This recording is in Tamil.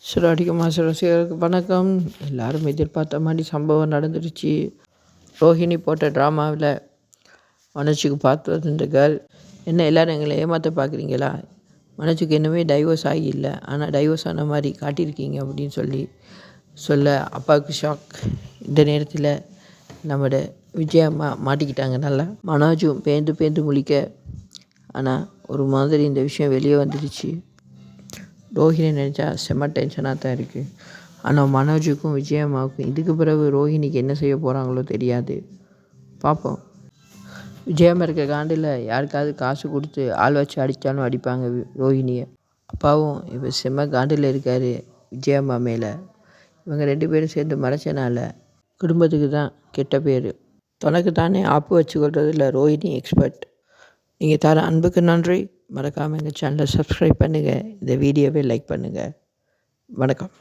சிறாடிக்கு மாஸ்டர் ரசிகர்களுக்கு வணக்கம். எல்லாரும் எதிர்பார்த்த மாதிரி சம்பவம் நடந்துடுச்சு. ரோஹிணி போட்ட ட்ராமாவில் மனோஜுக்கு பார்த்து வந்த கேர்ள். என்ன எல்லோரும் எங்களை ஏமாற்ற பார்க்குறீங்களா? மனோஜுக்கு இன்னுமே டைவர்ஸ் ஆகி இல்லை, ஆனால் டைவர்ஸ் ஆன மாதிரி காட்டியிருக்கீங்க அப்படின்னு சொல்ல அப்பாவுக்கு ஷாக். இந்த நேரத்தில் நம்மளோட விஜயம்மா மாட்டிக்கிட்டாங்க. நல்லா மனோஜும் பேந்து முழிக்க, ஆனால் ஒரு மாதிரி இந்த விஷயம் வெளியே வந்துடுச்சு. ரோஹிணி நினச்சா செம்ம டென்ஷனாக தான் இருக்குது. ஆனால் மனோஜுக்கும் விஜயம்மாவுக்கும் இதுக்கு பிறகு ரோஹிணிக்கு என்ன செய்ய போகிறாங்களோ தெரியாது. பார்ப்போம். விஜயம்மா இருக்க காண்டில் யாருக்காவது காசு கொடுத்து ஆள் வச்சு அடித்தாலும் அடிப்பாங்க ரோஹிணியை. அப்பாவும் இப்போ செம்ம காண்டில் இருக்கார் விஜயம்மா மேலே. இவங்க 2 பேரும் சேர்ந்து மறைச்சனால குடும்பத்துக்கு தான் கெட்ட பேர். தனக்கு தானே ஆப்பு வச்சுக்கொள்றதில்ல ரோஹிணி எக்ஸ்பர்ட். நீங்கள் தர அன்புக்கு நன்றி. மறக்காமல் எங்கள் சேனலை சப்ஸ்கிரைப் பண்ணுங்கள். இந்த வீடியோவை லைக் பண்ணுங்கள். வணக்கம்.